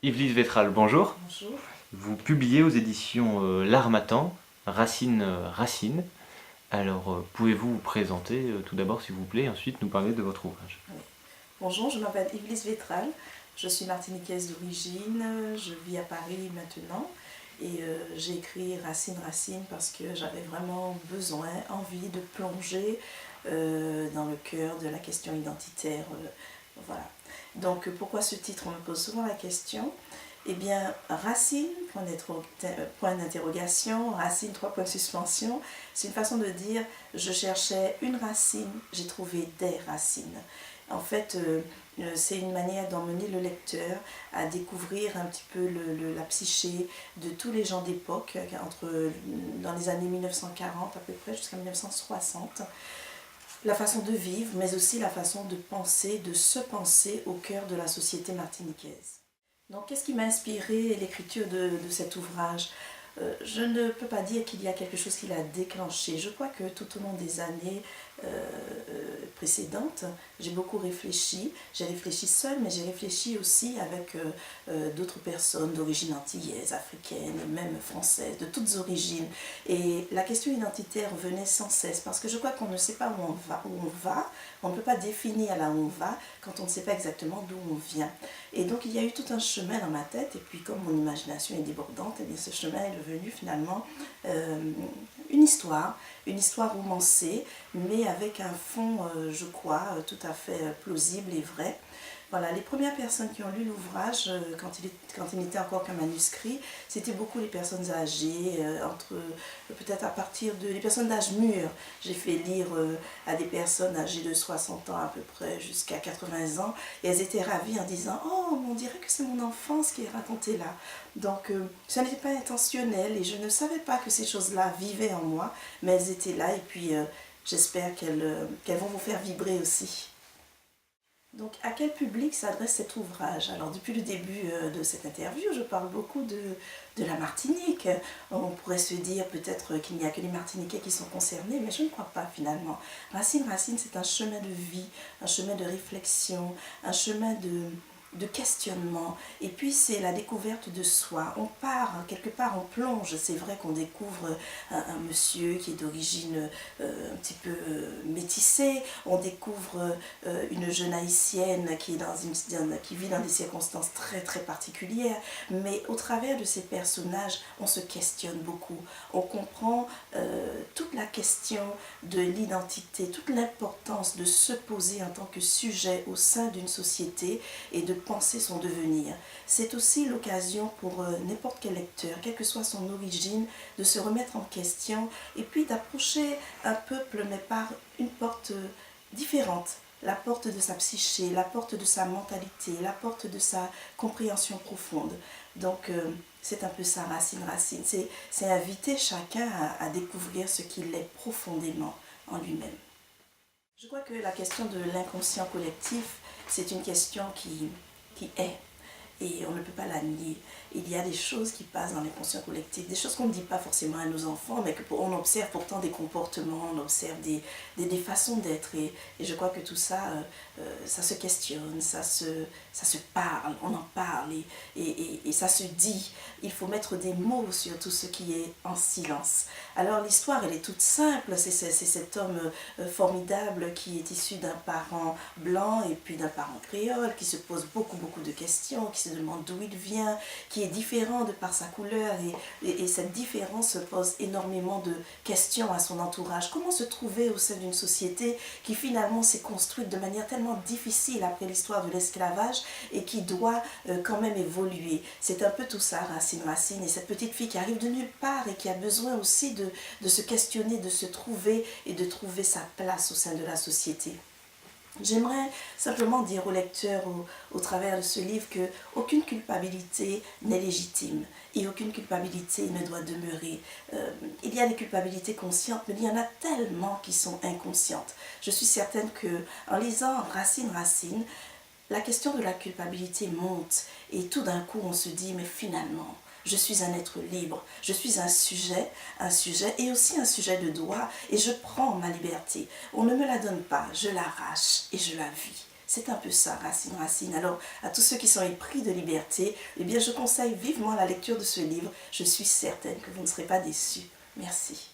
Yves-Lise Vétral, bonjour. Bonjour. Vous publiez aux éditions L'Harmattan, Racine Racine. Alors, pouvez-vous vous présenter tout d'abord, s'il vous plaît, et ensuite nous parler de votre ouvrage? Oui. Bonjour, je m'appelle Yves-Lise Vétral, je suis martiniquaise d'origine, je vis à Paris maintenant et j'ai écrit Racine Racine parce que j'avais vraiment besoin, envie de plonger dans le cœur de la question identitaire. Voilà. Donc pourquoi ce titre? On me pose souvent la question. Eh bien, racine, point d'interrogation, racine, trois points de suspension, c'est une façon de dire je cherchais une racine, j'ai trouvé des racines. En fait, c'est une manière d'emmener le lecteur à découvrir un petit peu la psyché de tous les gens d'époque, dans les années 1940 à peu près jusqu'à 1960. La façon de vivre, mais aussi la façon de penser, de se penser au cœur de la société martiniquaise. Donc, qu'est-ce qui m'a inspiré l'écriture de cet ouvrage? Je ne peux pas dire qu'il y a quelque chose qui l'a déclenché. Je crois que tout au long des années précédentes, j'ai beaucoup réfléchi. J'ai réfléchi seule, mais j'ai réfléchi aussi avec d'autres personnes d'origine antillaise, africaine, même française, de toutes origines. Et la question identitaire venait sans cesse, parce que je crois qu'on ne sait pas où on va. On ne peut pas définir là où on va quand on ne sait pas exactement d'où on vient. Et donc il y a eu tout un chemin dans ma tête, et puis comme mon imagination est débordante, et bien ce chemin est devenu finalement une histoire romancée, mais avec un fond, je crois, tout à fait plausible et vrai. Voilà, les premières personnes qui ont lu l'ouvrage, quand il n'était encore qu'un manuscrit, c'était beaucoup les personnes âgées, peut-être à partir les personnes d'âge mûr. J'ai fait lire à des personnes âgées de 60 ans à peu près jusqu'à 80 ans, et elles étaient ravies en disant « Oh, on dirait que c'est mon enfance qui est racontée là ». Donc, ça n'était pas intentionnel, et je ne savais pas que ces choses-là vivaient en moi, mais elles étaient là, et puis j'espère qu'elles vont vous faire vibrer aussi. Donc, à quel public s'adresse cet ouvrage? Alors, depuis le début de cette interview, je parle beaucoup de la Martinique. On pourrait se dire peut-être qu'il n'y a que les Martiniquais qui sont concernés, mais je ne crois pas finalement. Racine, Racine, c'est un chemin de vie, un chemin de réflexion, un chemin de questionnement, et puis c'est la découverte de soi. On part, quelque part on plonge, c'est vrai qu'on découvre un monsieur qui est d'origine un petit peu métissée, on découvre une jeune haïtienne qui vit dans des circonstances très très particulières, mais au travers de ces personnages, on se questionne beaucoup, on comprend toute la question de l'identité, toute l'importance de se poser en tant que sujet au sein d'une société et de penser son devenir. C'est aussi l'occasion pour n'importe quel lecteur, quelle que soit son origine, de se remettre en question et puis d'approcher un peuple, mais par une porte différente. La porte de sa psyché, la porte de sa mentalité, la porte de sa compréhension profonde. Donc, c'est un peu ça, Racine Racine. C'est inviter chacun à découvrir ce qu'il est profondément en lui-même. Je crois que la question de l'inconscient collectif, c'est une question qui est, et on ne peut pas la nier. Il y a des choses qui passent dans l'inconscient collectif, des choses qu'on ne dit pas forcément à nos enfants, mais qu'on observe pourtant des comportements, on observe des façons d'être, et je crois que tout ça, ça se questionne, ça se parle, on en parle, et ça se dit. Il faut mettre des mots sur tout ce qui est en silence. Alors l'histoire, elle est toute simple, c'est cet homme formidable qui est issu d'un parent blanc et puis d'un parent créole, qui se pose beaucoup de questions, qui se demande d'où il vient, qui est différent de par sa couleur, et cette différence pose énormément de questions à son entourage. Comment se trouver au sein d'une société qui finalement s'est construite de manière tellement difficile après l'histoire de l'esclavage et qui doit quand même évoluer? C'est un peu tout ça, Racine Racine, et cette petite fille qui arrive de nulle part et qui a besoin aussi de se questionner, de se trouver et de trouver sa place au sein de la société. J'aimerais simplement dire au lecteur au travers de ce livre qu'aucune culpabilité n'est légitime et aucune culpabilité ne doit demeurer. Il y a des culpabilités conscientes, mais il y en a tellement qui sont inconscientes. Je suis certaine qu'en lisant Racine Racine, la question de la culpabilité monte et tout d'un coup on se dit mais finalement je suis un être libre, je suis un sujet et aussi un sujet de droit, et je prends ma liberté. On ne me la donne pas, je l'arrache et je la vis. C'est un peu ça, Racine. Alors, à tous ceux qui sont épris de liberté, eh bien, je conseille vivement la lecture de ce livre. Je suis certaine que vous ne serez pas déçus. Merci.